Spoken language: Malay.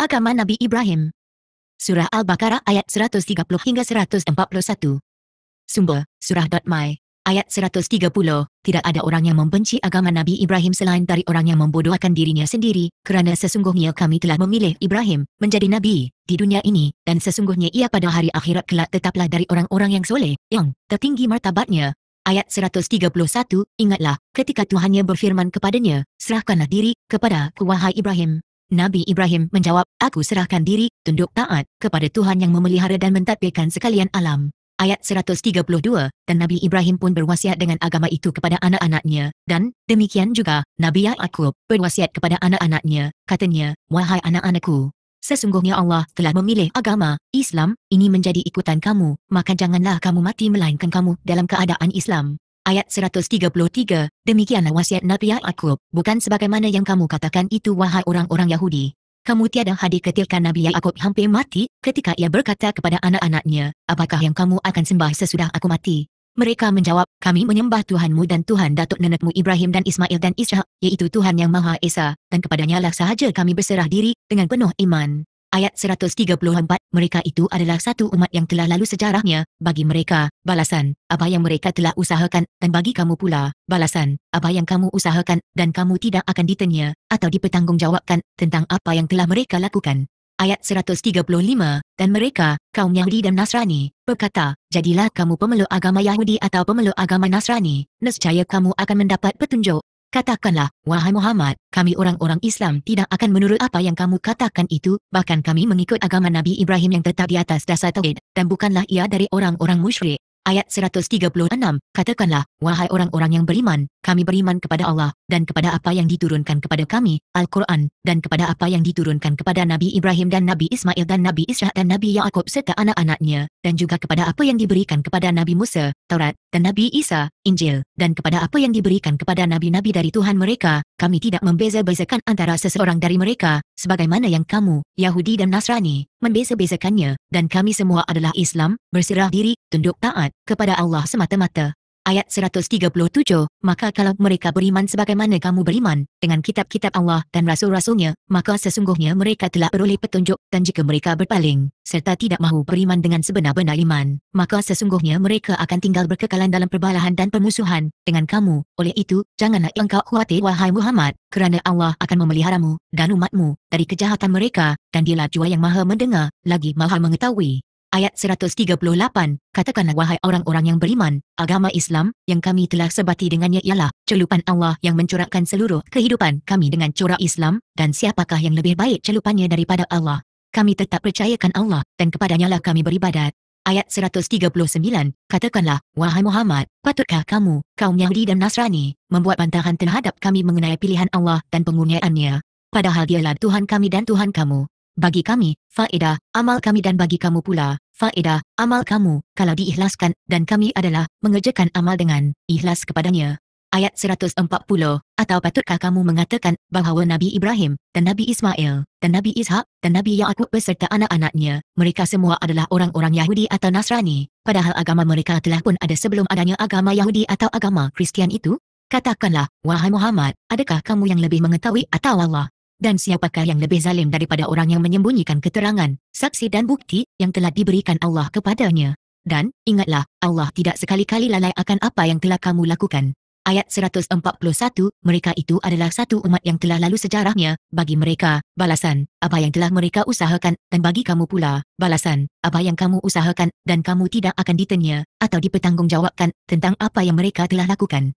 Agama Nabi Ibrahim. Surah Al-Baqarah ayat 130 hingga 141. Sumber, surah.my. Ayat 130, tidak ada orang yang membenci agama Nabi Ibrahim selain dari orang yang membodohkan dirinya sendiri, kerana sesungguhnya kami telah memilih Ibrahim menjadi Nabi di dunia ini, dan sesungguhnya ia pada hari akhirat kelak tetaplah dari orang-orang yang soleh, yang tertinggi martabatnya. Ayat 131, ingatlah, ketika Tuhannya berfirman kepadanya, serahkanlah diri kepadaku wahai Ibrahim. Nabi Ibrahim menjawab, aku serahkan diri, tunduk taat, kepada Tuhan yang memelihara dan mentadbirkan sekalian alam. Ayat 132, dan Nabi Ibrahim pun berwasiat dengan agama itu kepada anak-anaknya, dan demikian juga, Nabi Ya'qub berwasiat kepada anak-anaknya, katanya, wahai anak-anakku, sesungguhnya Allah telah memilih agama Islam ini menjadi ikutan kamu, maka janganlah kamu mati melainkan kamu dalam keadaan Islam. Ayat 133, demikianlah wasiat Nabi Ya'qub, bukan sebagaimana yang kamu katakan itu wahai orang-orang Yahudi. Kamu tiada hadir ketika Nabi Ya'qub hampir mati, ketika ia berkata kepada anak-anaknya, apakah yang kamu akan sembah sesudah aku mati? Mereka menjawab, kami menyembah Tuhanmu dan Tuhan datuk nenekmu Ibrahim dan Ismail dan Ishak, yaitu Tuhan yang Maha Esa, dan kepadanya lah sahaja kami berserah diri, dengan penuh iman. Ayat 134, mereka itu adalah satu umat yang telah lalu sejarahnya, bagi mereka, balasan, apa yang mereka telah usahakan, dan bagi kamu pula, balasan, apa yang kamu usahakan, dan kamu tidak akan ditanya, atau dipertanggungjawabkan, tentang apa yang telah mereka lakukan. Ayat 135, dan mereka, kaum Yahudi dan Nasrani, berkata, jadilah kamu pemeluk agama Yahudi atau pemeluk agama Nasrani, nescaya kamu akan mendapat petunjuk. Katakanlah, wahai Muhammad, kami orang-orang Islam tidak akan menurut apa yang kamu katakan itu, bahkan kami mengikut agama Nabi Ibrahim yang tetap di atas dasar tauhid, dan bukanlah ia dari orang-orang musyrik. Ayat 136, katakanlah, wahai orang-orang yang beriman, kami beriman kepada Allah, dan kepada apa yang diturunkan kepada kami, Al-Quran, dan kepada apa yang diturunkan kepada Nabi Ibrahim dan Nabi Ismail dan Nabi Ishak dan Nabi Ya'qub serta anak-anaknya, dan juga kepada apa yang diberikan kepada Nabi Musa, Taurat, dan Nabi Isa, Injil, dan kepada apa yang diberikan kepada nabi-nabi dari Tuhan mereka, kami tidak membeza-bezakan antara seseorang dari mereka, sebagaimana yang kamu, Yahudi dan Nasrani, membeza-bezakannya, dan kami semua adalah Islam, berserah diri, tunduk taat, kepada Allah semata-mata. Ayat 137, maka kalau mereka beriman sebagaimana kamu beriman, dengan kitab-kitab Allah dan rasul-rasulnya, maka sesungguhnya mereka telah beroleh petunjuk, dan jika mereka berpaling, serta tidak mahu beriman dengan sebenar-benar iman, maka sesungguhnya mereka akan tinggal berkekalan dalam perbalahan dan permusuhan dengan kamu. Oleh itu, janganlah engkau khawatir wahai Muhammad, kerana Allah akan memeliharamu dan umatmu dari kejahatan mereka, dan dialah jua yang maha mendengar, lagi maha mengetahui. Ayat 138, katakanlah wahai orang-orang yang beriman, agama Islam, yang kami telah sebati dengannya ialah, celupan Allah yang mencurahkan seluruh kehidupan kami dengan corak Islam, dan siapakah yang lebih baik celupannya daripada Allah? Kami tetap percayakan Allah, dan kepadanya lah kami beribadat. Ayat 139, katakanlah, wahai Muhammad, patutkah kamu, kaum Yahudi dan Nasrani, membuat bantahan terhadap kami mengenai pilihan Allah dan pengurniaannya? Padahal dialah Tuhan kami dan Tuhan kamu. Bagi kami, faedah, amal kami dan bagi kamu pula, faedah, amal kamu, kalau diikhlaskan, dan kami adalah mengerjakan amal dengan ikhlas kepadanya. Ayat 140, atau patutkah kamu mengatakan bahawa Nabi Ibrahim, dan Nabi Ismail, dan Nabi Ishak, dan Nabi Ya'qub beserta anak-anaknya, mereka semua adalah orang-orang Yahudi atau Nasrani, padahal agama mereka telah pun ada sebelum adanya agama Yahudi atau agama Kristian itu? Katakanlah, wahai Muhammad, adakah kamu yang lebih mengetahui atau Allah? Dan siapakah yang lebih zalim daripada orang yang menyembunyikan keterangan, saksi dan bukti yang telah diberikan Allah kepadanya? Dan, ingatlah, Allah tidak sekali-kali lalai akan apa yang telah kamu lakukan. Ayat 141, mereka itu adalah satu umat yang telah lalu sejarahnya, bagi mereka, balasan, apa yang telah mereka usahakan, dan bagi kamu pula, balasan, apa yang kamu usahakan, dan kamu tidak akan ditanya, atau dipertanggungjawabkan, tentang apa yang mereka telah lakukan.